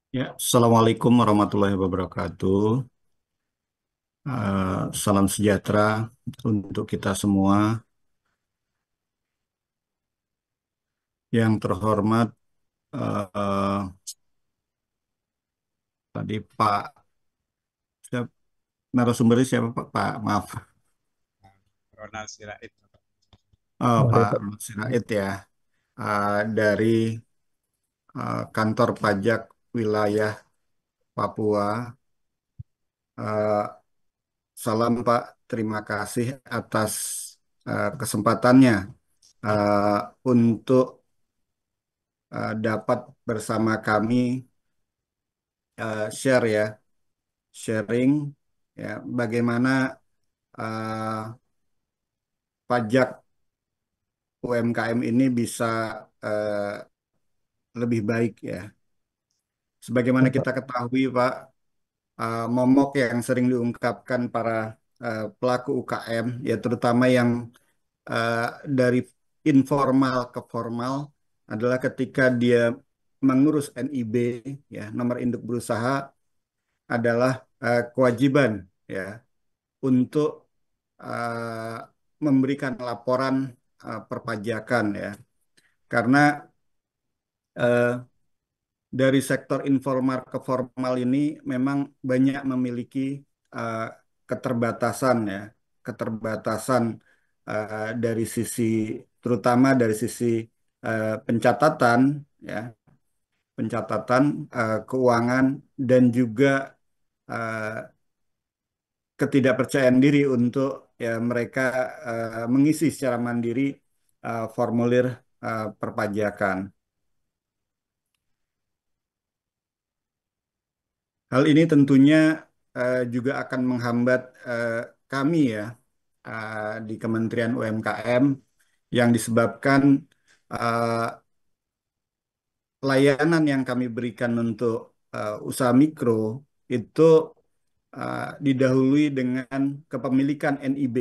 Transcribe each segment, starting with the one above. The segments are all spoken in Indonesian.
Ya, Assalamualaikum warahmatullahi wabarakatuh. Salam sejahtera untuk kita semua. Yang terhormat, eh, tadi Pak, narasumbernya siapa Pak? Pak, maaf. Ronald Sirait. Pak Sorry, Pak. Sirait ya, dari kantor pajak wilayah Papua. Eh, Salam Pak, terima kasih atas kesempatannya eh, untuk dapat bersama kami share ya, sharing ya bagaimana eh, pajak UMKM ini bisa eh, lebih baik ya. Sebagaimana Ya, kita Pak. ketahui Pak, momok yang sering diungkapkan para pelaku UKM ya terutama yang eh, dari informal ke formal adalah ketika dia mengurus NIB ya, nomor induk berusaha adalah kewajiban ya untuk memberikan laporan perpajakan ya. Karena eh, dari sektor informal ke formal ini memang banyak memiliki eh, keterbatasan ya, keterbatasan dari sisi terutama dari sisi pencatatan ya, pencatatan keuangan dan juga eh, ketidakpercayaan diri untuk ya mereka mengisi secara mandiri formulir perpajakan. Hal ini tentunya juga akan menghambat eh, kami ya di Kementerian UMKM yang disebabkan eh, layanan yang kami berikan untuk usaha mikro itu didahului dengan kepemilikan NIB,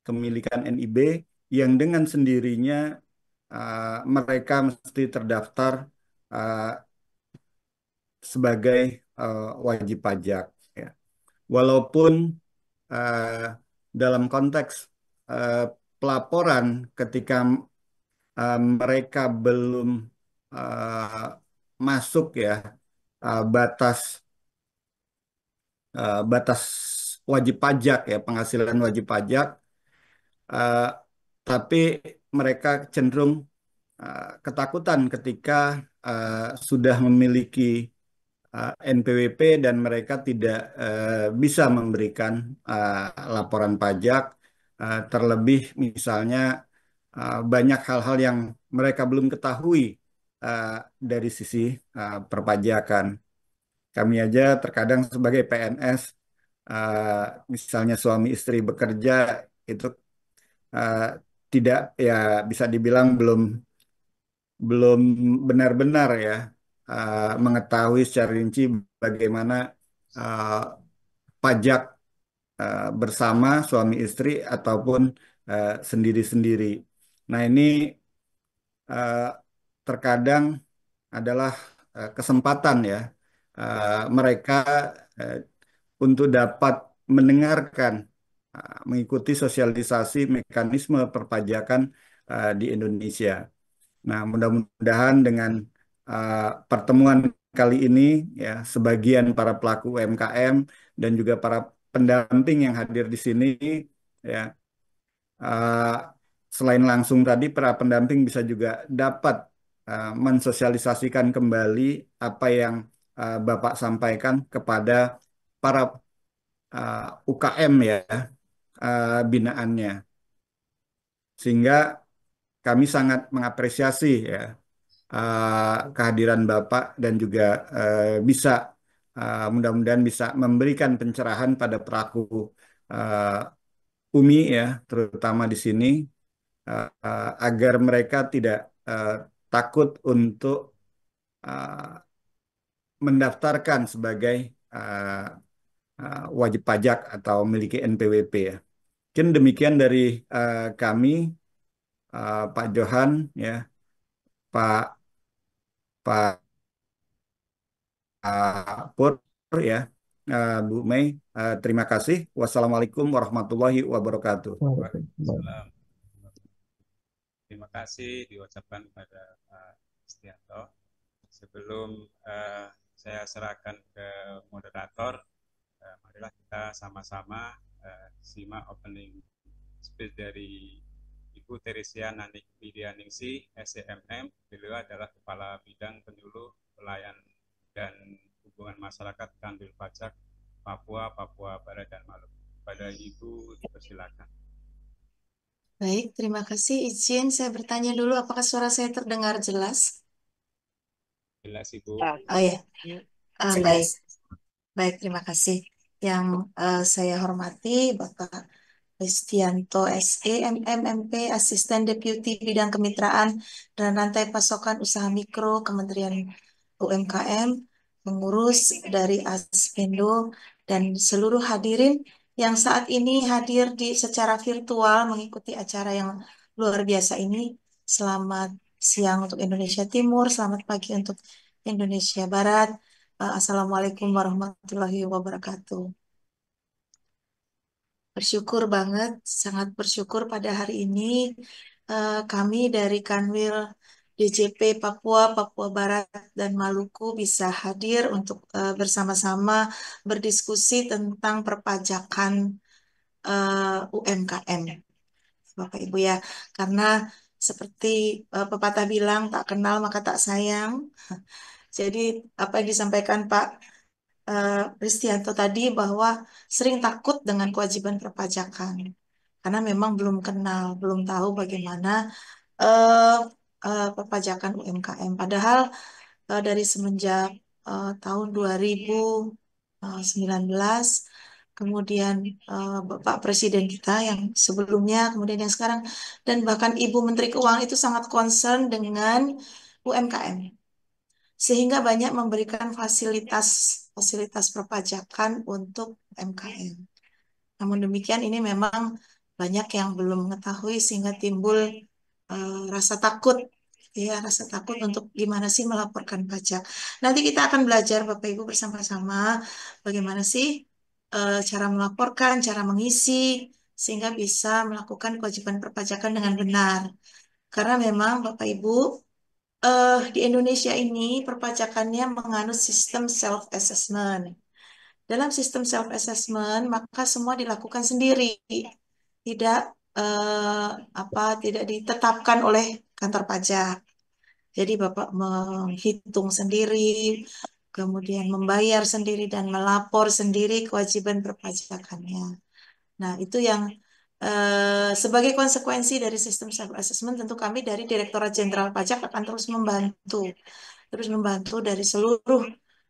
kepemilikan NIB yang dengan sendirinya mereka mesti terdaftar uh, sebagai wajib pajak. Ya. Walaupun eh, dalam konteks eh, pelaporan ketika mereka belum eh, masuk ya batas batas wajib pajak ya penghasilan wajib pajak, eh, tapi mereka cenderung ketakutan ketika sudah memiliki NPWP dan mereka tidak bisa memberikan laporan pajak, terlebih misalnya banyak hal-hal yang mereka belum ketahui uh, dari sisi perpajakan. Kami aja terkadang sebagai PNS, misalnya suami istri bekerja itu uh, tidak ya bisa dibilang belum belum benar-benar ya mengetahui secara rinci bagaimana uh, pajak bersama suami istri ataupun sendiri-sendiri. Nah, ini uh, terkadang adalah kesempatan ya mereka uh, untuk dapat mendengarkan, mengikuti sosialisasi mekanisme perpajakan di Indonesia. Nah, mudah-mudahan dengan pertemuan kali ini ya sebagian para pelaku UMKM dan juga para pendamping yang hadir di sini ya uh, selain langsung tadi para pendamping bisa juga dapat mensosialisasikan kembali apa yang Bapak sampaikan kepada para UKM ya binaannya sehingga kami sangat mengapresiasi ya kehadiran Bapak dan juga bisa mudah-mudahan bisa memberikan pencerahan pada pelaku UMI ya, terutama di sini agar mereka tidak eh, takut untuk eh, mendaftarkan sebagai eh, wajib pajak atau memiliki NPWP ya. Mungkin demikian dari kami, Pak Johan ya, Pak Pak Pur ya, Bu Mei, terima kasih. Wassalamualaikum warahmatullahi wabarakatuh. Waalaikumsalam. Waalaikumsalam. Terima kasih diucapkan kepada Pak Istianto. Sebelum saya serahkan ke moderator, marilah kita sama-sama simak opening speech dari Ibu Teresia Nanik Widianingsi, SCMM. Beliau adalah Kepala Bidang Penyuluh Pelayan dan Hubungan Masyarakat Kanwil Pajak Papua, Papua Barat dan Maluku. Pada Ibu dipersilakan. Baik, terima kasih. Izin saya bertanya dulu, apakah suara saya terdengar jelas? Jelas Ibu. Oh ya, baik. Baik, terima kasih. Yang saya hormati Bapak Kristianto SE, MMMP, Asisten Deputi Bidang Kemitraan dan Rantai Pasokan Usaha Mikro, Kementerian UMKM, pengurus dari Aspindo, dan seluruh hadirin yang saat ini hadir secara virtual mengikuti acara yang luar biasa ini. Selamat siang untuk Indonesia Timur, selamat pagi untuk Indonesia Barat. Assalamualaikum warahmatullahi wabarakatuh. Bersyukur banget, sangat bersyukur pada hari ini kami dari Kanwil DJP Papua, Papua Barat, dan Maluku bisa hadir untuk bersama-sama berdiskusi tentang perpajakan UMKM, Bapak Ibu ya. Karena seperti pepatah bilang, tak kenal maka tak sayang. Jadi apa yang disampaikan Pak Ristianto tadi bahwa sering takut dengan kewajiban perpajakan karena memang belum kenal, belum tahu bagaimana eh, perpajakan UMKM. Padahal dari semenjak tahun 2019, kemudian Bapak Presiden kita yang sebelumnya, kemudian yang sekarang, dan bahkan Ibu Menteri Keuangan itu sangat concern dengan UMKM sehingga banyak memberikan fasilitas perpajakan untuk UMKM. Namun demikian ini memang banyak yang belum mengetahui sehingga timbul rasa takut, ya rasa takut untuk gimana sih melaporkan pajak. Nanti kita akan belajar Bapak Ibu bersama-sama bagaimana sih cara melaporkan, cara mengisi sehingga bisa melakukan kewajiban perpajakan dengan benar. Karena memang Bapak Ibu di Indonesia ini perpajakannya menganut sistem self-assessment. Dalam sistem self-assessment, maka semua dilakukan sendiri, tidak tidak ditetapkan oleh kantor pajak. Jadi Bapak menghitung sendiri, kemudian membayar sendiri dan melapor sendiri kewajiban perpajakannya. Nah, itu yang sebagai konsekuensi dari sistem self-assessment, tentu kami dari Direktorat Jenderal Pajak akan terus membantu dari seluruh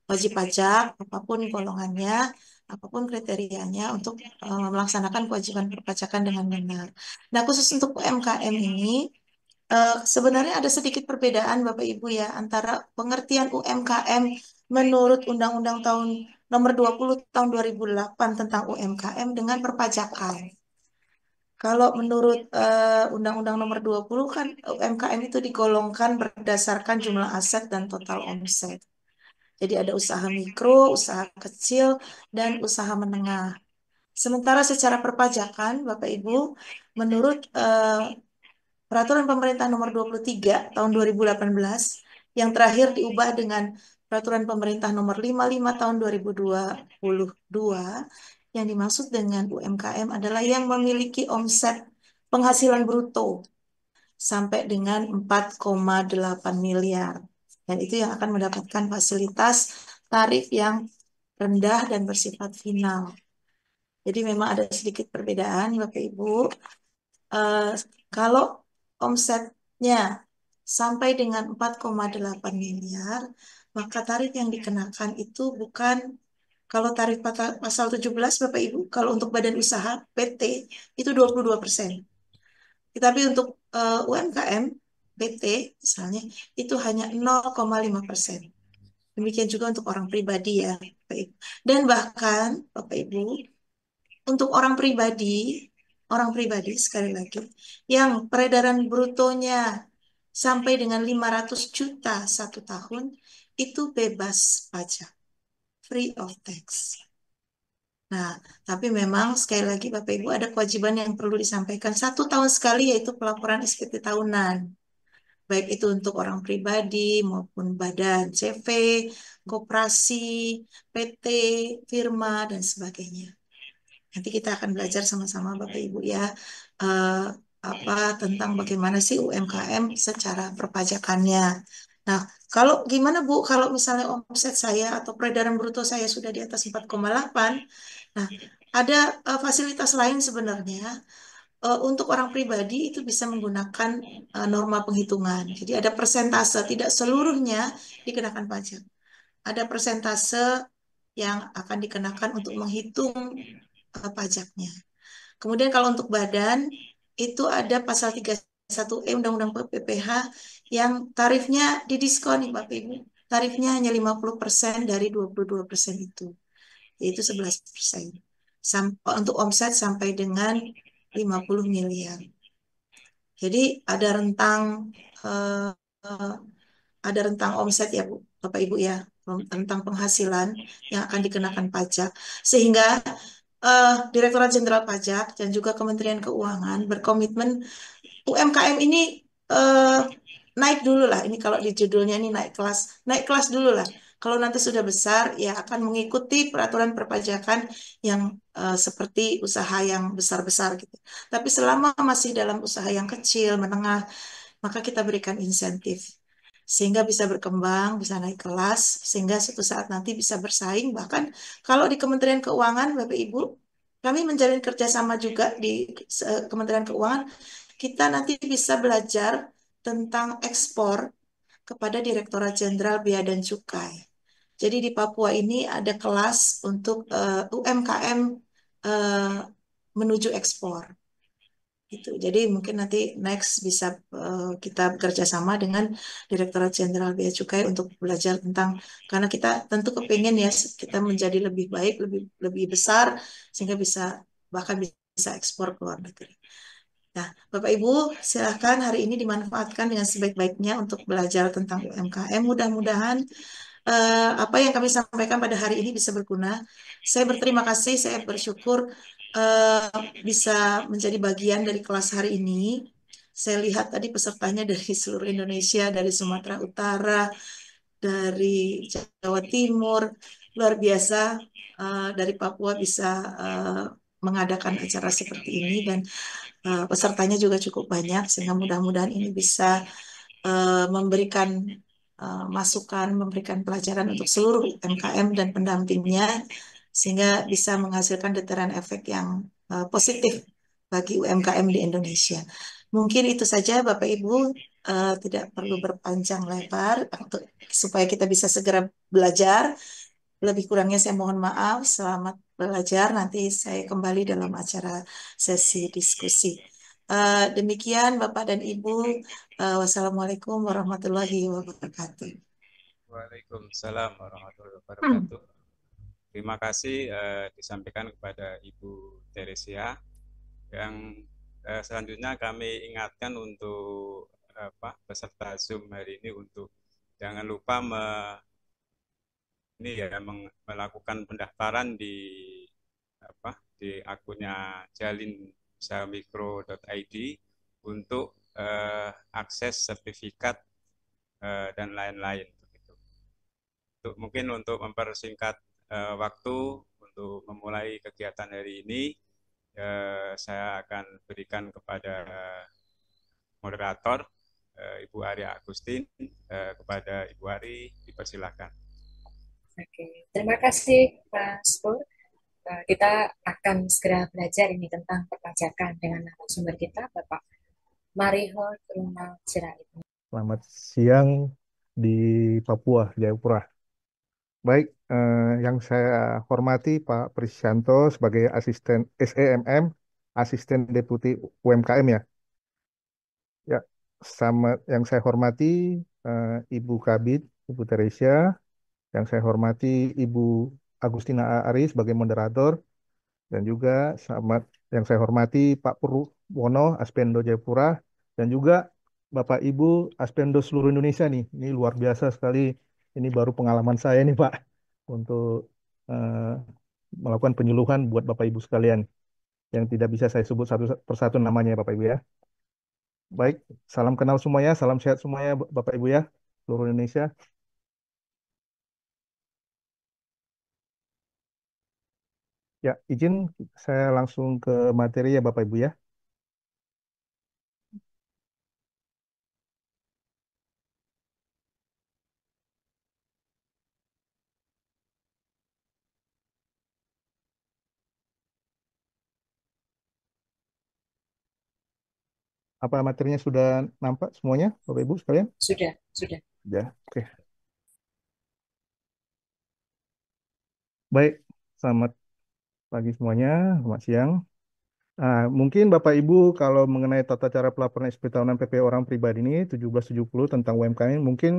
wajib pajak, apapun golongannya, apapun kriterianya untuk melaksanakan kewajiban perpajakan dengan benar. Nah, khusus untuk UMKM ini, sebenarnya ada sedikit perbedaan Bapak Ibu ya, antara pengertian UMKM menurut Undang-Undang Nomor 20 Tahun 2008 tentang UMKM dengan perpajakan. Kalau menurut Undang-Undang Nomor 20 kan UMKM itu digolongkan berdasarkan jumlah aset dan total omset. Jadi ada usaha mikro, usaha kecil, dan usaha menengah. Sementara secara perpajakan, Bapak Ibu, menurut Peraturan Pemerintah Nomor 23 Tahun 2018 yang terakhir diubah dengan Peraturan Pemerintah Nomor 55 Tahun 2022, yang dimaksud dengan UMKM adalah yang memiliki omset penghasilan bruto sampai dengan 4,8 miliar. Dan itu yang akan mendapatkan fasilitas tarif yang rendah dan bersifat final. Jadi memang ada sedikit perbedaan, Bapak Ibu. Kalau omsetnya sampai dengan 4,8 miliar, maka tarif yang dikenakan itu bukan kalau tarif pasal 17, Bapak Ibu, kalau untuk badan usaha PT itu 22%. Tetapi untuk UMKM PT misalnya itu hanya 0,5%. Demikian juga untuk orang pribadi ya, Bapak Ibu. Dan bahkan Bapak Ibu, untuk orang pribadi sekali lagi, yang peredaran brutonya sampai dengan 500 juta satu tahun, itu bebas pajak. free of tax. Nah, tapi memang sekali lagi Bapak Ibu ada kewajiban yang perlu disampaikan 1 tahun sekali yaitu pelaporan SPT tahunan. Baik itu untuk orang pribadi maupun badan CV, koperasi, PT, firma, dan sebagainya. Nanti kita akan belajar sama-sama Bapak Ibu ya, eh, apa tentang bagaimana sih UMKM secara perpajakannya. Nah, kalau gimana Bu, kalau misalnya omset saya atau peredaran bruto saya sudah di atas 4,8, nah ada fasilitas lain sebenarnya. Untuk orang pribadi itu bisa menggunakan norma penghitungan. Jadi ada persentase, tidak seluruhnya dikenakan pajak. Ada persentase yang akan dikenakan untuk menghitung pajaknya. Kemudian kalau untuk badan, itu ada pasal 31E Undang-Undang PPH yang tarifnya didiskon nih Bapak Ibu. Tarifnya hanya 50% dari 22% itu, yaitu 11%. Untuk omset sampai dengan 50 miliar. Jadi eh, eh, ada rentang omset ya Bu, Bapak Ibu ya, tentang penghasilan yang akan dikenakan pajak. Sehingga Direktorat Jenderal Pajak dan juga Kementerian Keuangan berkomitmen UMKM ini eh, naik dulu lah. Ini kalau di judulnya ini naik kelas dulu lah. Kalau nanti sudah besar, ya akan mengikuti peraturan perpajakan yang seperti usaha yang besar-besar gitu. Tapi selama masih dalam usaha yang kecil, menengah, maka kita berikan insentif sehingga bisa berkembang, bisa naik kelas, sehingga suatu saat nanti bisa bersaing. Bahkan kalau di Kementerian Keuangan, Bapak Ibu, kami menjalin kerjasama juga di Kementerian Keuangan, kita nanti bisa belajar tentang ekspor kepada Direktorat Jenderal Bea dan Cukai. Jadi di Papua ini ada kelas untuk UMKM eh, menuju ekspor. Gitu. Jadi mungkin nanti next bisa kita bekerja sama dengan Direktorat Jenderal Bea Cukai untuk belajar tentang karena kita tentu kepingin ya kita menjadi lebih baik, lebih lebih besar sehingga bisa bahkan bisa ekspor ke luar negeri. Nah, Bapak Ibu, silahkan hari ini dimanfaatkan dengan sebaik-baiknya untuk belajar tentang UMKM. Mudah-mudahan apa yang kami sampaikan pada hari ini bisa berguna. Saya berterima kasih, saya bersyukur eh, bisa menjadi bagian dari kelas hari ini. Saya lihat tadi pesertanya dari seluruh Indonesia, dari Sumatera Utara, dari Jawa Timur, luar biasa. Dari Papua bisa eh, mengadakan acara seperti ini dan pesertanya juga cukup banyak, sehingga mudah-mudahan ini bisa memberikan masukan, memberikan pelajaran untuk seluruh UMKM dan pendampingnya, sehingga bisa menghasilkan deteran efek yang positif bagi UMKM di Indonesia. Mungkin itu saja, Bapak Ibu, tidak perlu berpanjang lebar untuk supaya kita bisa segera belajar. Lebih kurangnya saya mohon maaf. Selamat belajar. Nanti saya kembali dalam acara sesi diskusi. Demikian Bapak dan Ibu. Wassalamualaikum warahmatullahi wabarakatuh. Waalaikumsalam warahmatullahi Hmm. wabarakatuh. Terima kasih disampaikan kepada Ibu Teresia. Yang selanjutnya kami ingatkan untuk peserta Zoom hari ini untuk jangan lupa melakukan pendaftaran di akunnya jalinusahmikro.id untuk akses sertifikat dan lain-lain. Mungkin untuk mempersingkat waktu untuk memulai kegiatan hari ini, saya akan berikan kepada moderator Ibu Arya Agustin. Kepada Ibu Ari, dipersilakan. Oke, terima kasih Mas Pur. Kita akan segera belajar ini tentang perpajakan dengan narasumber kita, Bapak Mariho Trunal Sirait. Selamat siang di Papua, Jayapura. Baik, yang saya hormati Pak Prisyanto sebagai asisten SEMM, asisten deputi UMKM ya. Ya, sama yang saya hormati Ibu Kabit, Ibu Teresia, yang saya hormati Ibu Agustina Ari sebagai moderator, dan juga sama yang saya hormati Pak Purwono, Aspendo Jayapura, dan juga Bapak Ibu Aspendo seluruh Indonesia nih. Ini luar biasa sekali. Ini baru pengalaman saya nih Pak untuk eh, melakukan penyuluhan buat Bapak Ibu sekalian yang tidak bisa saya sebut satu persatu namanya ya Bapak Ibu ya. Baik, salam kenal semuanya, salam sehat semuanya Bapak Ibu ya, seluruh Indonesia. Ya, izin saya langsung ke materi ya Bapak Ibu ya. Apa materinya sudah nampak semuanya Bapak Ibu sekalian? Sudah, sudah. Ya, oke. Baik, selamat pagi semuanya, selamat siang. Mungkin Bapak Ibu kalau mengenai tata cara pelaporan SP tahunan PP orang pribadi ini 1770 tentang UMKM, mungkin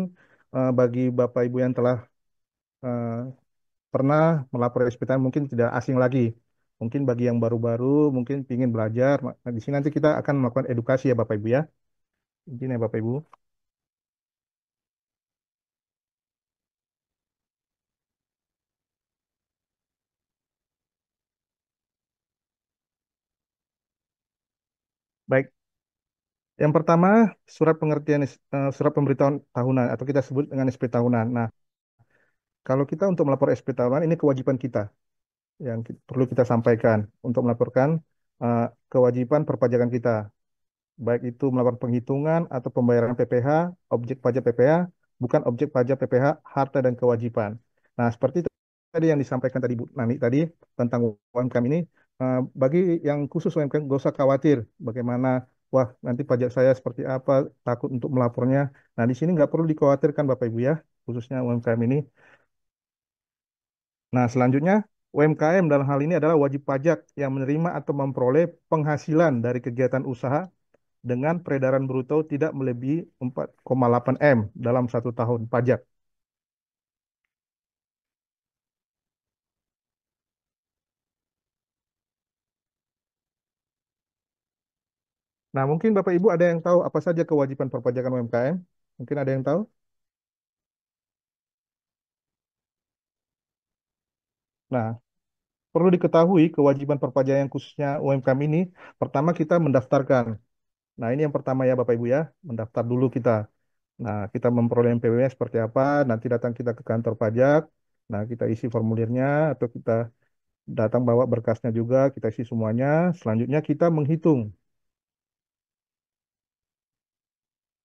bagi Bapak Ibu yang telah eh, pernah melapor SP tahunan mungkin tidak asing lagi. Mungkin bagi yang baru-baru, mungkin ingin belajar. Nah, di sini nanti kita akan melakukan edukasi ya Bapak Ibu ya. Mungkin ya Bapak Ibu. Baik, yang pertama surat pengertian surat pemberitahuan tahunan atau kita sebut dengan SP tahunan. Nah, kalau kita untuk melapor SP tahunan ini kewajiban kita yang perlu kita sampaikan untuk melaporkan eh, kewajiban perpajakan kita, baik itu melakukan penghitungan atau pembayaran PPh, objek pajak PPh, bukan objek pajak PPh, harta dan kewajiban. Nah, seperti itu tadi yang disampaikan tadi Bu Nani tadi tentang UMKM ini, bagi yang khusus UMKM gak usah khawatir bagaimana, wah nanti pajak saya seperti apa, takut untuk melapornya. Nah, di sini nggak perlu dikhawatirkan Bapak Ibu ya, khususnya UMKM ini. Nah, selanjutnya UMKM dalam hal ini adalah wajib pajak yang menerima atau memperoleh penghasilan dari kegiatan usaha dengan peredaran bruto tidak melebihi 4,8 M dalam satu tahun pajak. Nah, mungkin Bapak Ibu ada yang tahu apa saja kewajiban perpajakan UMKM? Mungkin ada yang tahu? Nah, perlu diketahui kewajiban perpajakan khususnya UMKM ini, pertama kita mendaftarkan. Nah, ini yang pertama ya Bapak Ibu ya, mendaftar dulu kita. Nah, kita memperoleh NPWP seperti apa, nanti datang kita ke kantor pajak, nah kita isi formulirnya, atau kita datang bawa berkasnya juga, kita isi semuanya. Selanjutnya kita menghitung.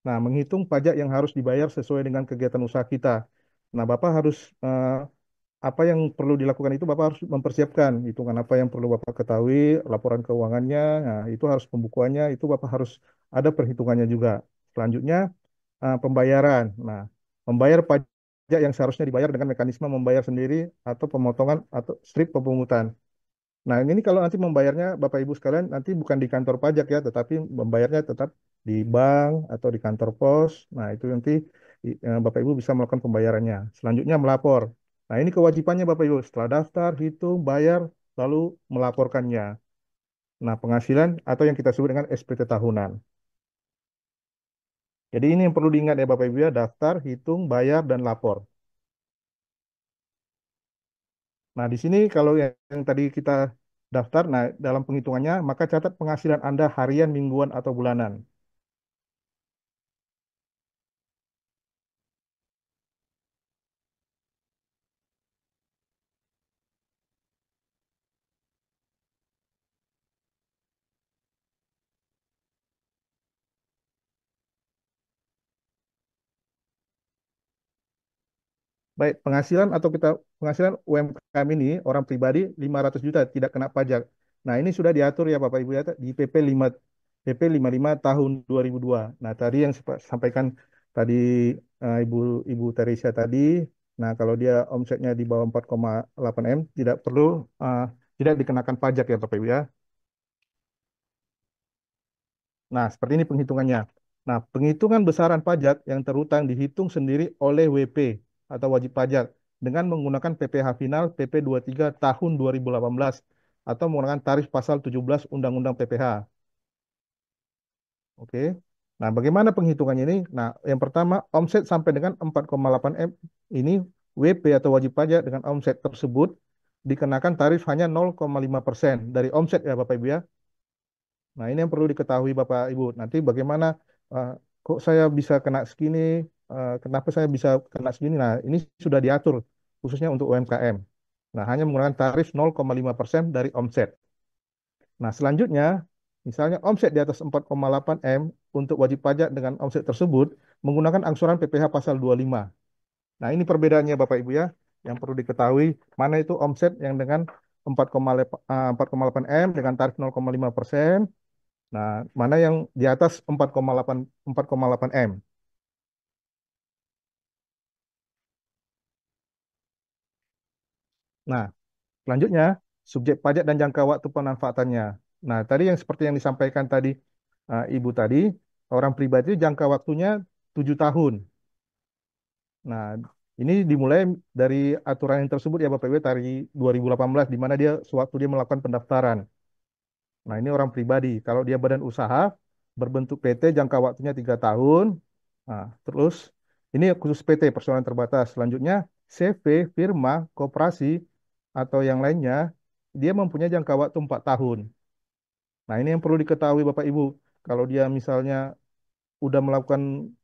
Nah, menghitung pajak yang harus dibayar sesuai dengan kegiatan usaha kita. Nah, Bapak harus, apa yang perlu dilakukan itu Bapak harus mempersiapkan hitungan apa yang perlu Bapak ketahui, laporan keuangannya, nah itu harus pembukuannya, itu Bapak harus ada perhitungannya juga. Selanjutnya, pembayaran. Nah, membayar pajak yang seharusnya dibayar dengan mekanisme membayar sendiri atau pemotongan atau strip pemungutan. Nah, ini kalau nanti membayarnya Bapak Ibu sekalian nanti bukan di kantor pajak ya, tetapi membayarnya tetap di bank atau di kantor pos. Nah, itu nanti Bapak Ibu bisa melakukan pembayarannya. Selanjutnya melapor. Nah, ini kewajibannya Bapak Ibu. Setelah daftar, hitung, bayar, lalu melaporkannya. Nah, penghasilan atau yang kita sebut dengan SPT tahunan. Jadi ini yang perlu diingat ya Bapak Ibu ya, daftar, hitung, bayar, dan lapor. Nah, di sini kalau yang tadi kita daftar, nah dalam penghitungannya, maka catat penghasilan Anda harian, mingguan, atau bulanan. Baik, penghasilan atau kita penghasilan UMKM ini orang pribadi 500 juta tidak kena pajak. Nah, ini sudah diatur ya Bapak Ibu ya di PP 55 tahun 2002. Nah, tadi yang sampaikan tadi Ibu Ibu Teresia tadi, nah kalau dia omsetnya di bawah 4,8 M tidak perlu eh, tidak dikenakan pajak ya Bapak Ibu ya. Nah, seperti ini penghitungannya. Nah, penghitungan besaran pajak yang terutang dihitung sendiri oleh WP atau wajib pajak dengan menggunakan PPh final PP 23 tahun 2018 atau menggunakan tarif pasal 17 Undang-Undang PPh. Oke. Nah, bagaimana penghitungannya ini? Nah, yang pertama, omset sampai dengan 4,8 M ini WP atau wajib pajak dengan omset tersebut dikenakan tarif hanya 0,5% dari omset ya Bapak Ibu ya. Nah, ini yang perlu diketahui Bapak Ibu. Nanti bagaimana eh, kok saya bisa kena segini, kenapa saya bisa kena segini. Nah, ini sudah diatur khususnya untuk UMKM. Nah, hanya menggunakan tarif 0,5% dari omset. Nah, selanjutnya, misalnya omset di atas 4,8 M untuk wajib pajak dengan omset tersebut menggunakan angsuran PPh pasal 25. Nah, ini perbedaannya Bapak Ibu ya, yang perlu diketahui mana itu omset yang dengan 4,8 M dengan tarif 0,5%. Nah, mana yang di atas 4,8 M. Nah, selanjutnya subjek pajak dan jangka waktu pemanfaatannya. Nah, tadi yang seperti yang disampaikan tadi Ibu tadi, orang pribadi jangka waktunya 7 tahun. Nah, ini dimulai dari aturan yang tersebut ya Bapak Ibu dari 2018 di mana dia sewaktu dia melakukan pendaftaran. Nah, ini orang pribadi. Kalau dia badan usaha berbentuk PT jangka waktunya 3 tahun. Nah, terus ini khusus PT persoalan terbatas. Selanjutnya CV, firma, koperasi atau yang lainnya dia mempunyai jangka waktu 4 tahun. Nah, ini yang perlu diketahui Bapak Ibu. Kalau dia misalnya udah melakukan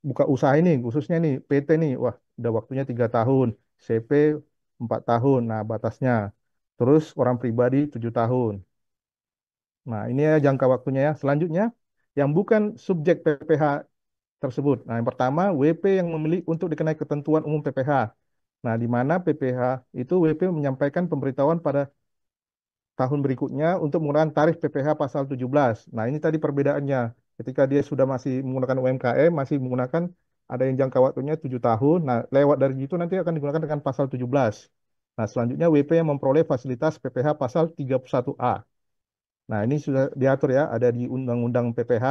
buka usaha ini, khususnya nih PT nih, wah udah waktunya 3 tahun, CP 4 tahun, nah batasnya. Terus orang pribadi 7 tahun. Nah ini ya jangka waktunya ya. Selanjutnya yang bukan subjek PPh tersebut. Nah yang pertama WP yang memilih untuk dikenai ketentuan umum PPh. Nah di mana PPh itu WP menyampaikan pemberitahuan pada tahun berikutnya untuk menggunakan tarif PPh pasal 17. Nah, ini tadi perbedaannya. Ketika dia sudah masih menggunakan UMKM, masih menggunakan ada yang jangka waktunya 7 tahun. Nah, lewat dari itu nanti akan digunakan dengan pasal 17. Nah, selanjutnya WP yang memperoleh fasilitas PPh pasal 31A. Nah, ini sudah diatur ya, ada di Undang-Undang PPh,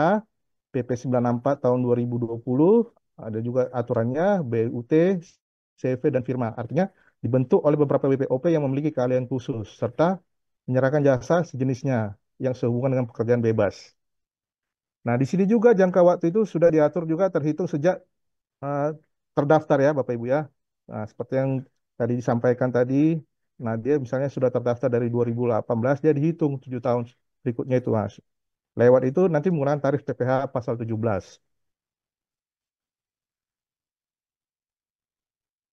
PP 94 tahun 2020, ada juga aturannya, BUT, CV, dan firma. Artinya dibentuk oleh beberapa WPOP yang memiliki keahlian khusus, serta menyerahkan jasa sejenisnya yang sehubungan dengan pekerjaan bebas. Nah, di sini juga jangka waktu itu sudah diatur juga terhitung sejak eh, terdaftar ya Bapak Ibu ya. Nah, seperti yang tadi disampaikan tadi, nah dia misalnya sudah terdaftar dari 2018, dia dihitung 7 tahun berikutnya itu Mas. Lewat itu nanti menggunakan tarif PPh pasal 17.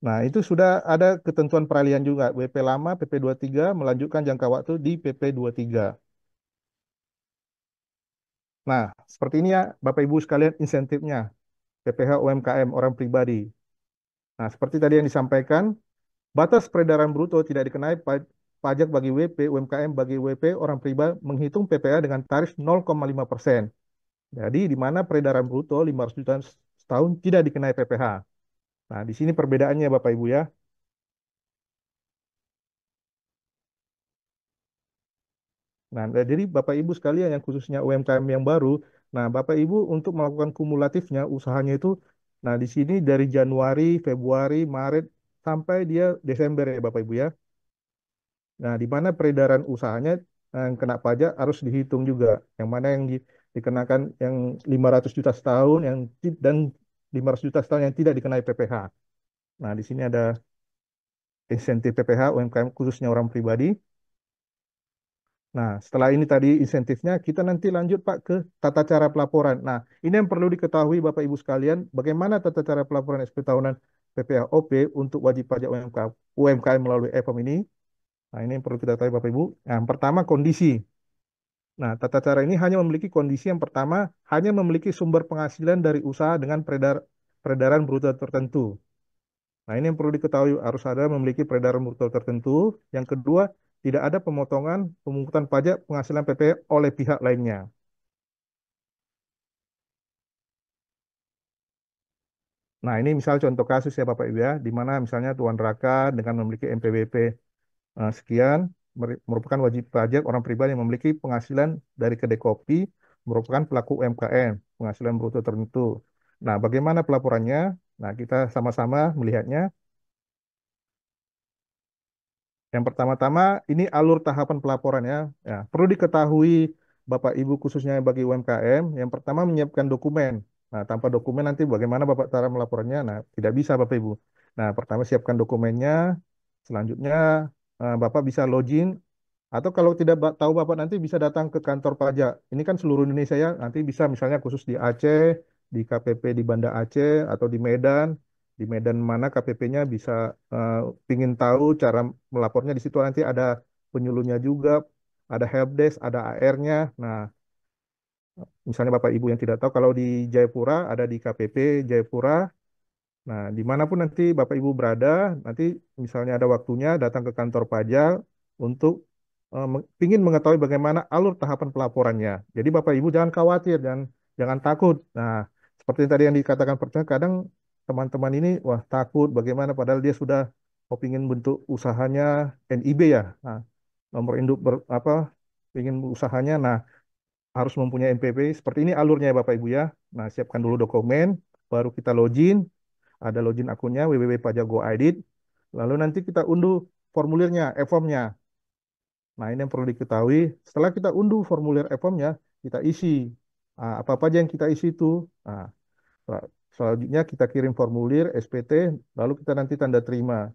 Nah, itu sudah ada ketentuan peralihan juga. WP lama PP 23 melanjutkan jangka waktu di PP 23. Nah, seperti ini ya Bapak Ibu sekalian insentifnya. PPh UMKM orang pribadi. Nah, seperti tadi yang disampaikan, batas peredaran bruto tidak dikenai pajak bagi WP, UMKM bagi WP orang pribadi menghitung PPh dengan tarif 0,5%. Jadi di mana peredaran bruto 500 juta setahun tidak dikenai PPh. Nah, di sini perbedaannya Bapak Ibu ya. Nah, jadi Bapak Ibu sekalian yang khususnya UMKM yang baru, nah Bapak Ibu untuk melakukan kumulatifnya usahanya itu, nah di sini dari Januari, Februari, Maret sampai dia Desember ya Bapak Ibu ya. Nah, di mana peredaran usahanya yang kena pajak harus dihitung juga. Yang mana yang dikenakan yang 500 juta setahun yang dan 500 juta setahun yang tidak dikenai PPh. Nah, di sini ada insentif PPh UMKM khususnya orang pribadi. Nah, setelah ini tadi insentifnya, kita nanti lanjut Pak ke tata cara pelaporan. Nah, ini yang perlu diketahui Bapak Ibu sekalian, bagaimana tata cara pelaporan SP tahunan PPh-OP untuk wajib pajak UMKM melalui e-Firm ini. Nah, ini yang perlu kita ketahui Bapak Ibu. Nah, yang pertama kondisi. Nah, tata cara ini hanya memiliki kondisi yang pertama, hanya memiliki sumber penghasilan dari usaha dengan peredaran bruto tertentu. Nah, ini yang perlu diketahui, harus ada memiliki peredaran bruto tertentu. Yang kedua, tidak ada pemotongan pemungutan pajak penghasilan PPh oleh pihak lainnya. Nah, ini misal contoh kasus ya Bapak Ibu ya, di mana misalnya Tuan Raka dengan memiliki NPWP sekian, merupakan wajib pajak orang pribadi yang memiliki penghasilan dari kedai kopi, merupakan pelaku UMKM, penghasilan bruto tertentu. Nah, bagaimana pelaporannya? Nah, kita sama-sama melihatnya. Yang pertama-tama, ini alur tahapan pelaporan ya. Ya, perlu diketahui Bapak Ibu khususnya bagi UMKM, yang pertama menyiapkan dokumen. Nah, tanpa dokumen nanti bagaimana Bapak cara melaporannya? Nah, tidak bisa Bapak Ibu. Nah, pertama siapkan dokumennya, selanjutnya Bapak bisa login atau kalau tidak tahu Bapak nanti bisa datang ke kantor pajak. Ini kan seluruh Indonesia ya. Nanti bisa misalnya khusus di Aceh, di KPP di Banda Aceh atau di Medan. Di Medan mana KPP-nya bisa pingin tahu cara melapornya di situ nanti ada penyuluhnya juga, ada helpdesk, ada AR-nya. Nah, misalnya Bapak Ibu yang tidak tahu kalau di Jayapura ada di KPP Jayapura. Nah, dimanapun nanti Bapak Ibu berada, nanti misalnya ada waktunya datang ke kantor pajak untuk ingin mengetahui bagaimana alur tahapan pelaporannya. Jadi Bapak Ibu jangan khawatir, jangan takut. Nah, seperti tadi yang dikatakan pertama, kadang teman-teman ini wah takut bagaimana padahal dia sudah mau ingin bentuk usahanya NIB ya. Nah, nomor induk apa ingin usahanya. Nah, harus mempunyai NPWP. Seperti ini alurnya ya Bapak Ibu ya. Nah, siapkan dulu dokumen, baru kita login. Ada login akunnya www.pajak.go.id. Lalu nanti kita unduh formulirnya, e-formnya. Nah, ini yang perlu diketahui. Setelah kita unduh formulir e-formnya, kita isi. Apa-apa aja yang kita isi itu. Nah, selanjutnya kita kirim formulir SPT, lalu kita nanti tanda terima.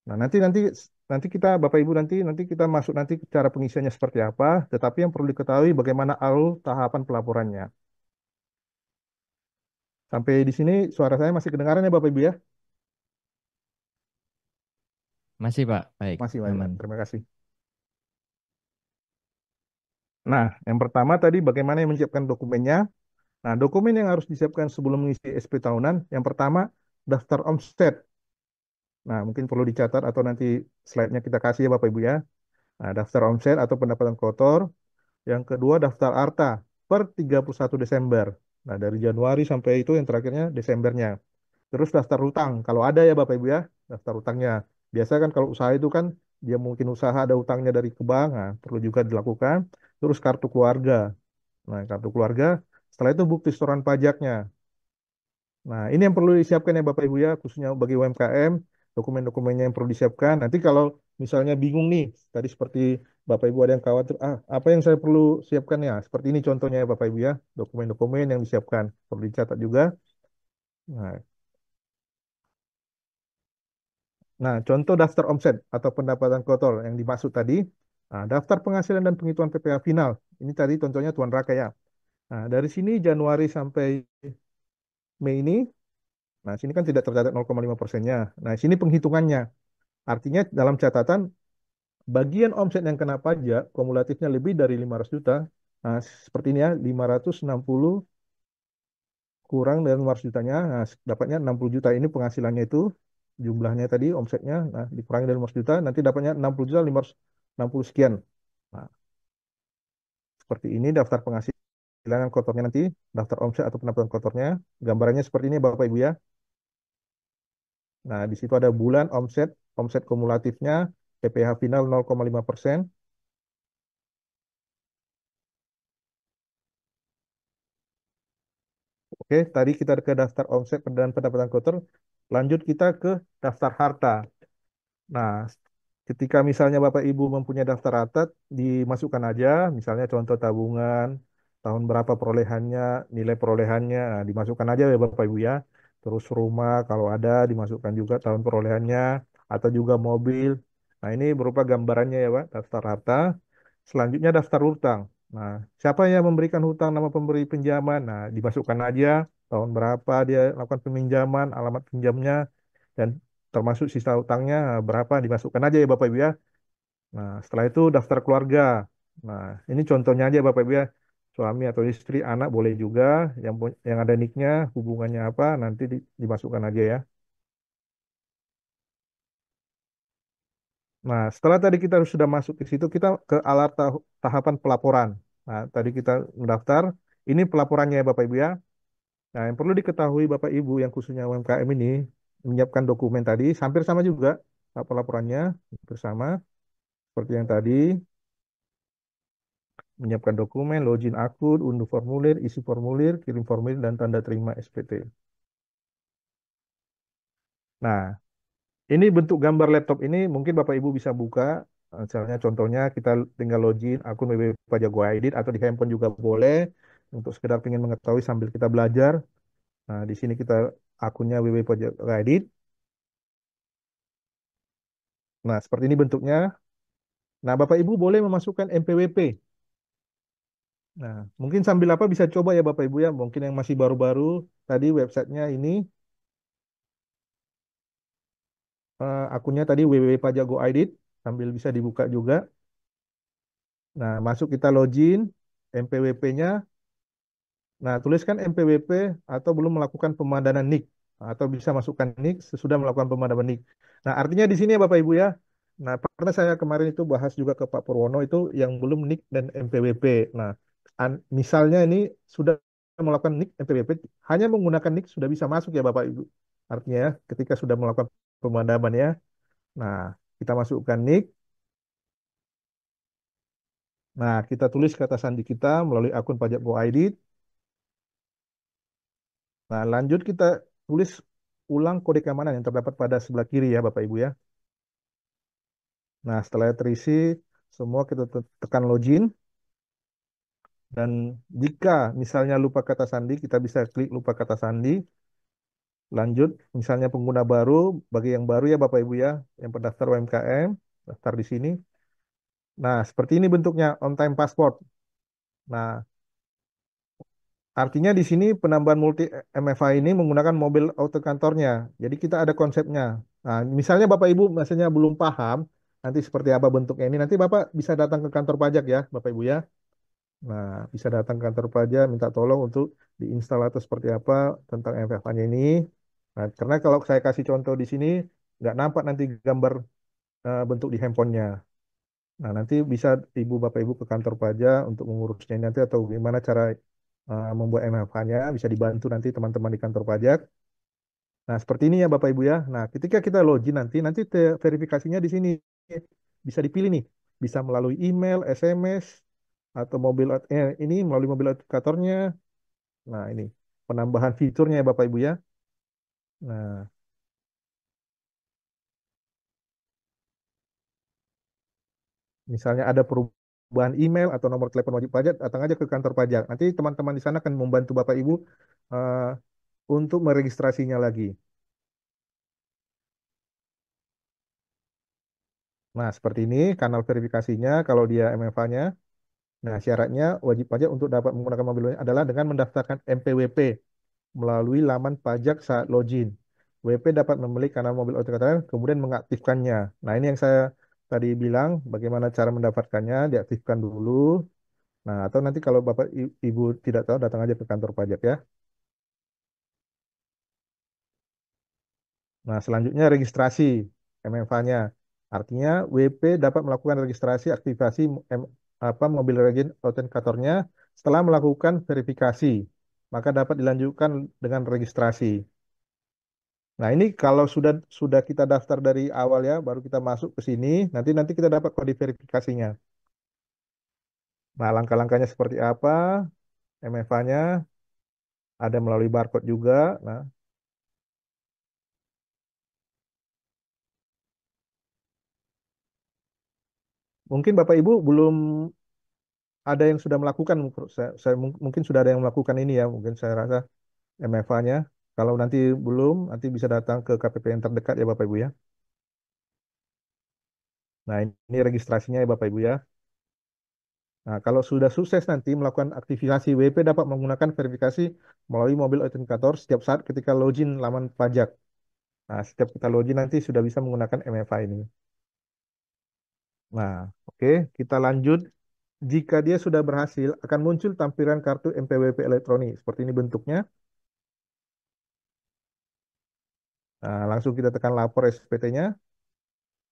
Nah, nanti nanti nanti kita Bapak Ibu nanti kita masuk nanti ke cara pengisiannya seperti apa, tetapi yang perlu diketahui bagaimana alur tahapan pelaporannya. Sampai di sini suara saya masih kedengaran ya Bapak Ibu ya? Masih Pak, baik, Masih, aman. terima kasih. Nah, yang pertama tadi bagaimana yang menyiapkan dokumennya. Nah, dokumen yang harus disiapkan sebelum mengisi SP tahunan, yang pertama daftar omset. Nah, mungkin perlu dicatat atau nanti slide-nya kita kasih ya Bapak Ibu ya. Nah, daftar omset atau pendapatan kotor. Yang kedua daftar harta per 31 Desember. Nah, dari Januari sampai itu yang terakhirnya Desembernya. Terus daftar hutang, kalau ada ya Bapak Ibu ya, daftar hutangnya. Biasa kan kalau usaha itu kan dia mungkin usaha ada hutangnya dari ke bank, nah, perlu juga dilakukan. Terus kartu keluarga. Nah, kartu keluarga, setelah itu bukti setoran pajaknya. Nah, ini yang perlu disiapkan ya Bapak Ibu ya, khususnya bagi UMKM, dokumen-dokumennya yang perlu disiapkan. Nanti kalau misalnya bingung nih, tadi seperti Bapak Ibu ada yang khawatir, apa yang saya perlu siapkan ya? Seperti ini contohnya ya Bapak Ibu ya, dokumen-dokumen yang disiapkan. Perlu dicatat juga. Nah, contoh daftar omset atau pendapatan kotor yang dimaksud tadi, daftar penghasilan dan penghitungan PPh final. Ini tadi contohnya Tuan Raka ya. Nah, dari sini Januari sampai Mei ini, nah sini kan tidak tercatat 0,5%-nya. Nah, sini penghitungannya. Artinya dalam catatan bagian omset yang kena pajak kumulatifnya lebih dari 500 juta. Nah, seperti ini ya, 560 kurang dari 500 jutanya, nah, dapatnya 60 juta. Ini penghasilannya itu jumlahnya tadi omsetnya, nah dikurangi dari 500 juta, nanti dapatnya 60 juta 560 sekian. Nah, seperti ini daftar penghasilan kotornya nanti, daftar omset atau pendapatan kotornya. Gambarannya seperti ini Bapak Ibu ya. Nah, di situ ada bulan omset, omset kumulatifnya, PPh final 0,5%. Oke, tadi kita ke daftar omset dan pendapatan kotor. Lanjut kita ke daftar harta. Nah, ketika misalnya Bapak Ibu mempunyai daftar harta, dimasukkan aja, misalnya contoh tabungan, tahun berapa perolehannya, nilai perolehannya, nah, dimasukkan aja ya Bapak Ibu ya. Terus rumah kalau ada dimasukkan juga tahun perolehannya, atau juga mobil. Nah, ini berupa gambarannya ya Pak, daftar harta. Selanjutnya daftar hutang. Nah, siapa yang memberikan hutang nama pemberi pinjaman? Nah, dimasukkan aja tahun berapa dia lakukan peminjaman, alamat pinjamnya, dan termasuk sisa hutangnya berapa dimasukkan aja ya Bapak Ibu ya. Nah, setelah itu daftar keluarga. Nah, ini contohnya aja Bapak Ibu ya. Suami atau istri, anak boleh juga yang ada nicknya, hubungannya apa, nanti dimasukkan aja ya. Nah, setelah tadi kita sudah masuk ke situ, kita ke alat tahapan pelaporan. Nah, tadi kita mendaftar, ini pelaporannya ya Bapak Ibu ya. Nah, yang perlu diketahui Bapak Ibu yang khususnya UMKM ini, menyiapkan dokumen tadi, hampir sama juga pelaporannya, hampir sama. Seperti yang tadi, menyiapkan dokumen, login akun, unduh formulir, isi formulir, kirim formulir, dan tanda terima SPT. Nah, ini bentuk gambar laptop ini mungkin Bapak Ibu bisa buka. Misalnya contohnya kita tinggal login akun www Pajak Go Edit atau di handphone juga boleh untuk sekedar ingin mengetahui sambil kita belajar. Nah, di sini kita akunnya www Pajak Go Edit. Nah, seperti ini bentuknya. Nah, Bapak Ibu boleh memasukkan MPWP. Nah, mungkin sambil apa bisa coba ya Bapak Ibu ya. Mungkin yang masih baru-baru tadi websitenya ini akunnya tadi www.pajak.go.id sambil bisa dibuka juga. Nah, masuk kita login MPWP-nya. Nah, tuliskan MPWP atau belum melakukan pemadanan NIK atau bisa masukkan NIK sesudah melakukan pemadaman NIK. Nah, artinya di sini ya Bapak Ibu ya. Nah, karena saya kemarin itu bahas juga ke Pak Purwono itu yang belum NIK dan MPWP. Nah, misalnya ini sudah melakukan NIK MPWP hanya menggunakan NIK sudah bisa masuk ya Bapak Ibu. Artinya ya, ketika sudah melakukan pemadaman ya. Nah, kita masukkan NIK. Nah, kita tulis kata sandi kita melalui akun pajak Go ID. Nah, lanjut kita tulis ulang kode keamanan yang terdapat pada sebelah kiri ya Bapak Ibu ya. Nah, setelah terisi semua kita tekan login dan jika misalnya lupa kata sandi, kita bisa klik lupa kata sandi. Lanjut, misalnya pengguna baru, bagi yang baru ya Bapak Ibu ya, yang pendaftar UMKM, daftar di sini. Nah, seperti ini bentuknya on time passport. Nah, artinya di sini penambahan multi MFA ini menggunakan mobil auto kantornya. Jadi kita ada konsepnya. Nah, misalnya Bapak Ibu misalnya belum paham nanti seperti apa bentuknya ini, nanti Bapak bisa datang ke kantor pajak ya, Bapak Ibu ya. Nah, bisa datang ke kantor pajak minta tolong untuk diinstal atau seperti apa tentang MFA-nya ini. Nah, karena kalau saya kasih contoh di sini nggak nampak nanti gambar bentuk di handphonenya. Nah, nanti bisa Ibu Bapak Ibu ke kantor pajak untuk mengurusnya nanti atau gimana cara membuat MFA-nya bisa dibantu nanti teman-teman di kantor pajak. Nah, seperti ini ya Bapak Ibu ya. Nah, ketika kita login nanti verifikasinya di sini bisa dipilih nih. Bisa melalui email, SMS, atau ini melalui mobil aplikatornya. Nah, ini penambahan fiturnya ya Bapak Ibu ya. Nah, misalnya ada perubahan email atau nomor telepon wajib pajak, datang aja ke kantor pajak. Nanti teman-teman di sana akan membantu Bapak Ibu eh, untuk meregistrasinya lagi. Nah, seperti ini kanal verifikasinya kalau dia MFA-nya. Nah, syaratnya wajib pajak untuk dapat menggunakan mobil ini adalah dengan mendaftarkan MPWP melalui laman pajak saat login. WP dapat membeli kanal mobil otomatis kemudian mengaktifkannya. Nah, ini yang saya tadi bilang bagaimana cara mendapatkannya, diaktifkan dulu. Nah, atau nanti kalau Bapak Ibu tidak tahu datang aja ke kantor pajak ya. Nah, selanjutnya registrasi MFA-nya. Artinya WP dapat melakukan registrasi aktivasi mobil regen autentikatornya setelah melakukan verifikasi. Maka dapat dilanjutkan dengan registrasi. Nah, ini kalau sudah kita daftar dari awal ya, baru kita masuk ke sini, nanti nanti kita dapat kode verifikasinya. Nah, langkah-langkahnya seperti apa? MFA-nya ada melalui barcode juga. Nah, mungkin Bapak Ibu belum ada yang sudah melakukan, mungkin sudah ada yang melakukan ini ya, mungkin saya rasa MFA-nya. Kalau nanti belum, nanti bisa datang ke KPP yang terdekat ya Bapak Ibu ya. Nah, ini registrasinya ya Bapak Ibu ya. Nah, kalau sudah sukses nanti melakukan aktivasi WP dapat menggunakan verifikasi melalui mobil autentikator setiap saat ketika login laman pajak. Nah, setiap kita login nanti sudah bisa menggunakan MFA ini. Nah, oke, kita lanjut. Jika dia sudah berhasil, akan muncul tampilan kartu MPWP elektronik. Seperti ini bentuknya. Nah, langsung kita tekan lapor SPT-nya.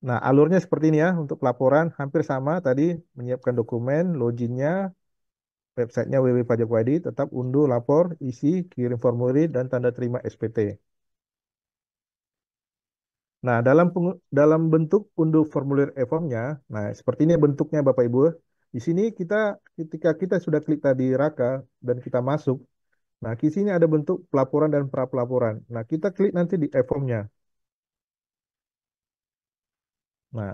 Nah, alurnya seperti ini ya. Untuk pelaporan hampir sama tadi. Menyiapkan dokumen, loginnya, websitenya www.pajak.id, tetap unduh, lapor, isi, kirim formulir, dan tanda terima SPT. Nah, dalam bentuk unduh formulir e-formnya, nah seperti ini bentuknya Bapak Ibu. Di sini ketika kita sudah klik tadi Raka dan kita masuk, nah di sini ada bentuk pelaporan dan pra pelaporan. Nah, kita klik nanti di e-formnya. Nah,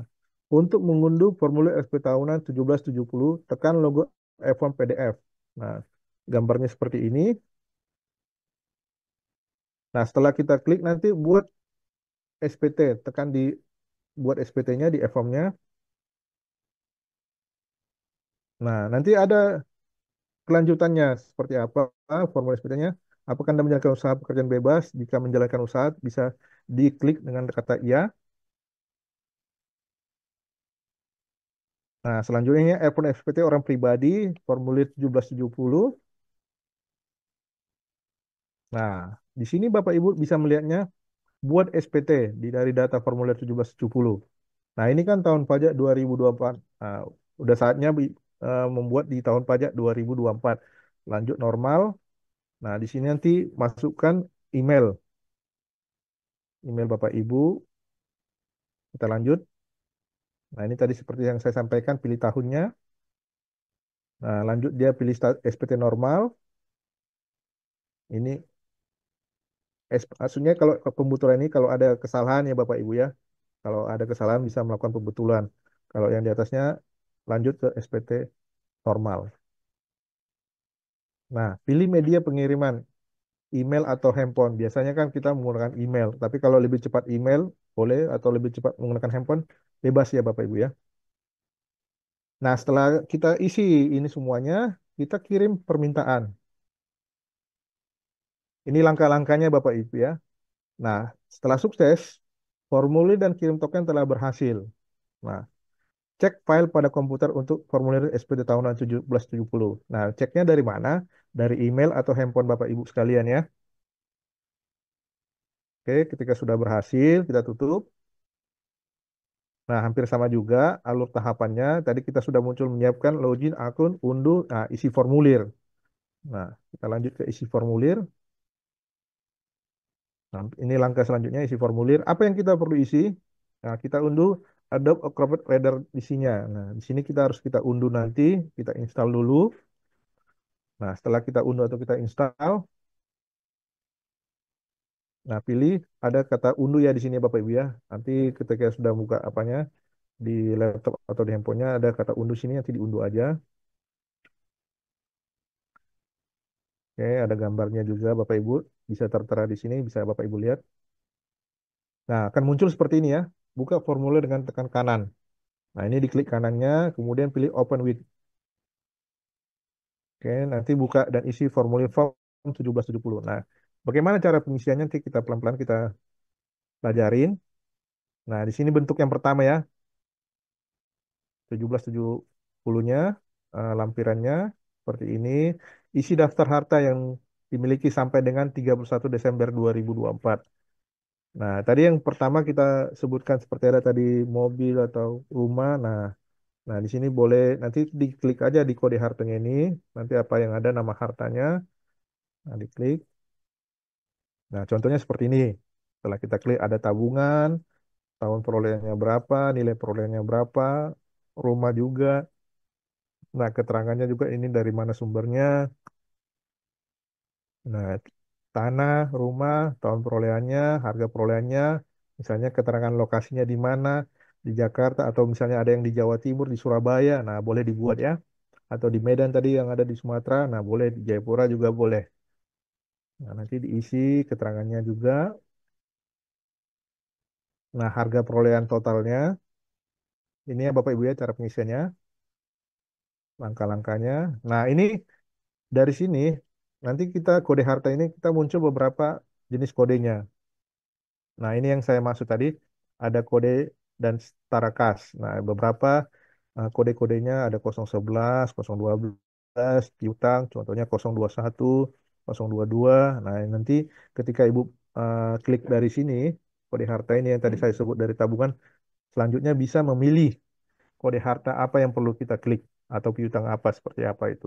untuk mengunduh formulir SP tahunan 1770, tekan logo e-form PDF. Nah, gambarnya seperti ini. Nah, setelah kita klik nanti buat SPT, tekan di buat SPT-nya di e-form-nya. Nah, nanti ada kelanjutannya seperti apa formulir SPT-nya. Apakah Anda menjalankan usaha pekerjaan bebas? Jika menjalankan usaha, bisa diklik dengan kata iya. Nah, selanjutnya e-form SPT orang pribadi, formulir 1770. Nah, di sini Bapak Ibu bisa melihatnya buat SPT dari data formulir 1770. Nah, ini kan tahun pajak 2024. Nah, udah saatnya membuat di tahun pajak 2024. Lanjut normal. Nah, di sini nanti masukkan email. Email Bapak Ibu. Kita lanjut. Nah, ini tadi seperti yang saya sampaikan, pilih tahunnya. Nah, lanjut dia pilih SPT normal. Ini maksudnya kalau pembetulan ini kalau ada kesalahan ya Bapak Ibu ya. Kalau ada kesalahan bisa melakukan pembetulan. Kalau yang di atasnya lanjut ke SPT normal. Nah, pilih media pengiriman, email atau handphone. Biasanya kan kita menggunakan email, tapi kalau lebih cepat email boleh atau lebih cepat menggunakan handphone bebas ya Bapak Ibu ya. Nah, setelah kita isi ini semuanya, kita kirim permintaan. Ini langkah-langkahnya Bapak Ibu ya. Nah, setelah sukses, formulir dan kirim token telah berhasil. Nah, cek file pada komputer untuk formulir SPD tahunan 1770. Nah, ceknya dari mana? Dari email atau handphone Bapak Ibu sekalian ya. Oke, ketika sudah berhasil, kita tutup. Nah, hampir sama juga alur tahapannya. Tadi kita sudah muncul menyiapkan login akun, unduh, nah, isi formulir. Nah, kita lanjut ke isi formulir. Nah, ini langkah selanjutnya isi formulir. Apa yang kita perlu isi? Nah, kita unduh Adobe Acrobat Reader isinya. Nah, di sini kita unduh nanti, kita install dulu. Nah, setelah kita unduh atau kita install, nah pilih ada kata unduh ya di sini Bapak Ibu ya. Nanti ketika sudah buka apanya di laptop atau di handphonenya ada kata unduh sini nanti diunduh aja. Oke, ada gambarnya juga Bapak Ibu. Bisa tertera di sini, bisa Bapak Ibu lihat. Nah, akan muncul seperti ini ya. Buka formulir dengan tekan kanan. Nah, ini diklik kanannya, kemudian pilih Open with. Oke, nanti buka dan isi formulir form 1770. Nah, bagaimana cara pengisiannya nanti kita pelan-pelan kita pelajarin. Nah, di sini bentuk yang pertama ya, 1770-nya, lampirannya seperti ini. Isi daftar harta yang dimiliki sampai dengan 31 Desember 2024. Nah, tadi yang pertama kita sebutkan seperti ada tadi mobil atau rumah. Nah, di sini boleh nanti diklik aja di kode hartanya ini. Nanti apa yang ada nama hartanya. Nah, diklik. Nah, contohnya seperti ini. Setelah kita klik ada tabungan, tahun perolehannya berapa, nilai perolehannya berapa, rumah juga. Nah, keterangannya juga ini dari mana sumbernya. Nah, tanah, rumah, tahun perolehannya, harga perolehannya, misalnya keterangan lokasinya di mana, di Jakarta atau misalnya ada yang di Jawa Timur, di Surabaya. Nah, boleh dibuat ya. Atau di Medan tadi yang ada di Sumatera, nah boleh di Jayapura juga boleh. Nah, nanti diisi keterangannya juga. Nah, harga perolehan totalnya. Ini ya Bapak Ibu ya cara pengisiannya, langkah-langkahnya. Nah, ini dari sini nanti kita kode harta ini kita muncul beberapa jenis kodenya. Nah, ini yang saya maksud tadi ada kode dan setara kas. Nah, beberapa kode-kodenya ada 011, 012, piutang, contohnya 021, 022. Nah, nanti ketika Ibu klik dari sini, kode harta ini yang tadi saya sebut dari tabungan, selanjutnya bisa memilih kode harta apa yang perlu kita klik atau piutang apa seperti apa itu.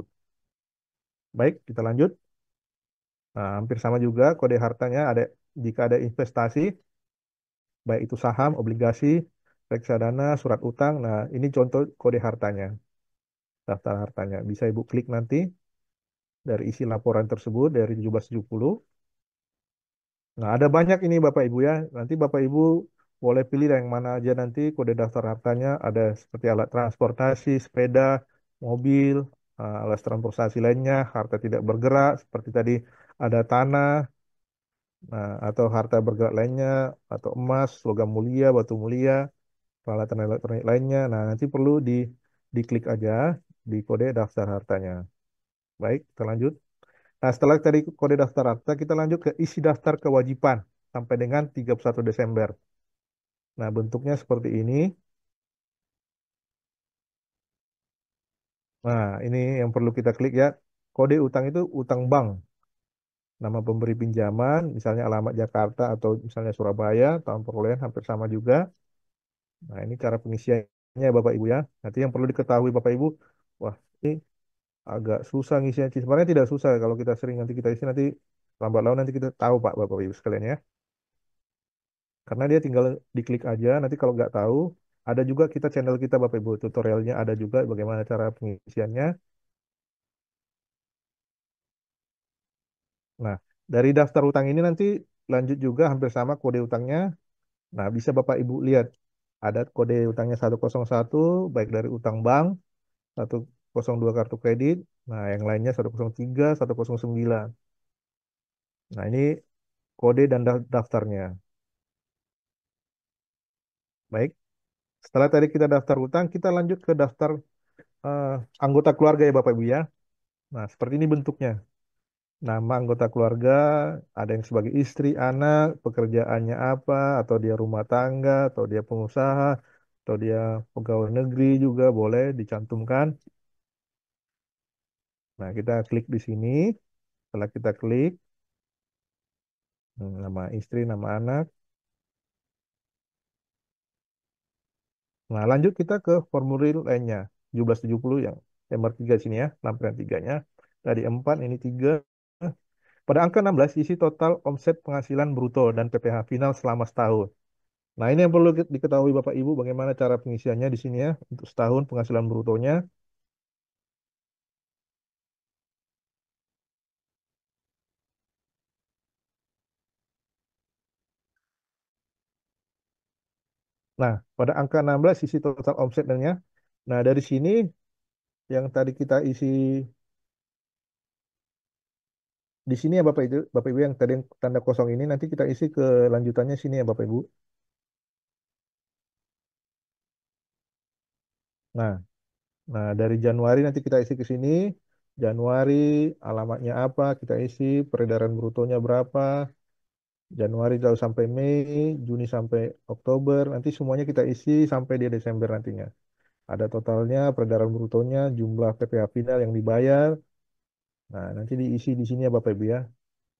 Baik, kita lanjut. Nah, hampir sama juga kode hartanya ada jika ada investasi, baik itu saham, obligasi, reksadana, surat utang. Nah, ini contoh kode hartanya, daftar hartanya. Bisa Ibu klik nanti dari isi laporan tersebut dari 1770. Nah, ada banyak ini Bapak Ibu ya. Nanti Bapak Ibu boleh pilih yang mana aja nanti kode daftar hartanya. Ada seperti alat transportasi, sepeda, mobil, alat transportasi lainnya, harta tidak bergerak, seperti tadi ada tanah, nah, atau harta bergerak lainnya, atau emas, logam mulia, batu mulia. peralatan elektronik lainnya. Nah, nanti perlu diklik aja di kode daftar hartanya. Baik, kita lanjut. Nah, setelah tadi kode daftar harta, kita lanjut ke isi daftar kewajiban sampai dengan 31 Desember. Nah, bentuknya seperti ini. Nah, ini yang perlu kita klik ya. Kode utang itu utang bank. Nama pemberi pinjaman, misalnya alamat Jakarta atau misalnya Surabaya, tahun perolehan hampir sama juga. Nah, ini cara pengisiannya Bapak Ibu ya. Nanti yang perlu diketahui Bapak Ibu, wah ini agak susah ngisinya. Sebenarnya tidak susah kalau kita sering nanti kita isi nanti lambat laun nanti kita tahu Pak Bapak Ibu sekalian ya. Karena dia tinggal diklik aja. Nanti kalau nggak tahu, ada juga kita channel kita Bapak Ibu tutorialnya ada juga bagaimana cara pengisiannya. Nah, dari daftar utang ini nanti lanjut juga hampir sama kode utangnya. Nah, bisa Bapak Ibu lihat ada kode utangnya 101 baik dari utang bank, 102 kartu kredit, nah yang lainnya 103, 109. Nah, ini kode dan daftarnya. Baik, setelah tadi kita daftar utang, kita lanjut ke daftar eh, anggota keluarga ya Bapak Ibu ya. Nah, seperti ini bentuknya. Nama anggota keluarga, ada yang sebagai istri, anak, pekerjaannya apa, atau dia rumah tangga, atau dia pengusaha, atau dia pegawai negeri juga boleh dicantumkan. Nah, kita klik di sini. Setelah kita klik, nama istri, nama anak. Nah, lanjut kita ke formulir lainnya. 1770 yang nomor 3 sini ya, lampiran 3-nya. Tadi 4, ini 3. Pada angka 16, isi total omset penghasilan bruto dan PPh final selama setahun. Nah, ini yang perlu diketahui Bapak Ibu bagaimana cara pengisiannya di sini ya untuk setahun penghasilan brutonya. Nah, pada angka 16 isi total omsetnya. Nah, dari sini yang tadi kita isi di sini ya Bapak Ibu yang tadi yang tanda kosong ini nanti kita isi ke lanjutannya sini ya Bapak Ibu. Nah, dari Januari nanti kita isi ke sini. Januari alamatnya apa, kita isi peredaran brutonya berapa. Januari jauh sampai Mei, Juni sampai Oktober, nanti semuanya kita isi sampai di Desember nantinya. Ada totalnya, peredaran brutonya, jumlah PPh final yang dibayar. Nah, nanti diisi di sini ya Bapak Ibu ya.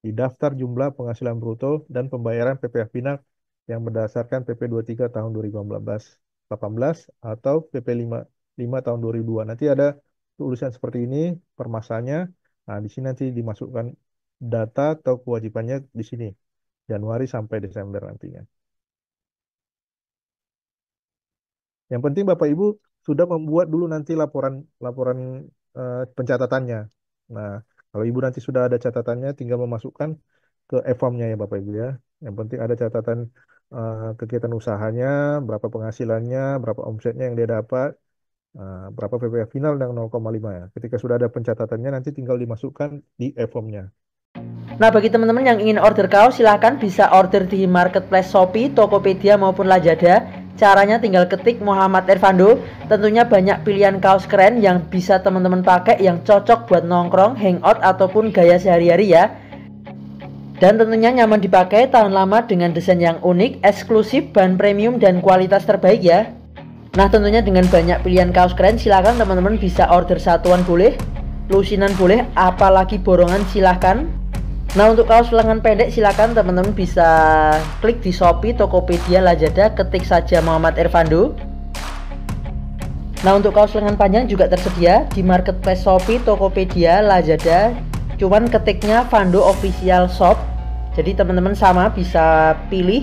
Di daftar jumlah penghasilan bruto dan pembayaran PPh final yang berdasarkan PP 23 tahun 2018 atau PP 5 tahun 2002. Nanti ada tulisan seperti ini per masanya. Nah, di sini nanti dimasukkan data atau kewajibannya di sini. Januari sampai Desember nantinya. Yang penting Bapak Ibu sudah membuat dulu nanti laporan laporan pencatatannya. Nah, kalau Ibu nanti sudah ada catatannya, tinggal memasukkan ke e-form-nya ya Bapak Ibu ya. Yang penting ada catatan kegiatan usahanya, berapa penghasilannya, berapa omsetnya yang dia dapat, berapa PPh final dan 0,5 ya. Ketika sudah ada pencatatannya, nanti tinggal dimasukkan di e-form-nya. Nah, bagi teman-teman yang ingin order kaos, silahkan bisa order di marketplace Shopee, Tokopedia maupun Lazada. Caranya tinggal ketik Muhammad Ervando. Tentunya banyak pilihan kaos keren yang bisa teman-teman pakai, yang cocok buat nongkrong, hangout ataupun gaya sehari-hari ya. Dan tentunya nyaman dipakai, tahan lama dengan desain yang unik, eksklusif, bahan premium dan kualitas terbaik ya. Nah, tentunya dengan banyak pilihan kaos keren, silahkan teman-teman bisa order satuan boleh, lusinan boleh, apalagi borongan silahkan. Nah, untuk kaos lengan pendek silakan teman-teman bisa klik di Shopee, Tokopedia, Lazada, ketik saja Muhammad Ervando. Nah, untuk kaos lengan panjang juga tersedia di marketplace Shopee, Tokopedia, Lazada. Cuman ketiknya Vando Official Shop. Jadi teman-teman sama bisa pilih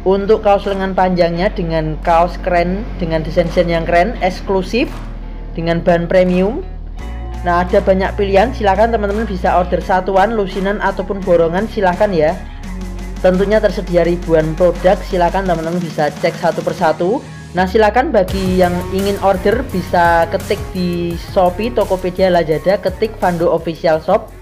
untuk kaos lengan panjangnya dengan kaos keren, dengan desain-desain yang keren, eksklusif, dengan bahan premium. Nah, ada banyak pilihan, silahkan teman-teman bisa order satuan, lusinan ataupun borongan, silahkan ya. Tentunya tersedia ribuan produk, silahkan teman-teman bisa cek satu persatu. Nah, silahkan bagi yang ingin order bisa ketik di Shopee, Tokopedia, Lazada, ketik Vando Official Shop.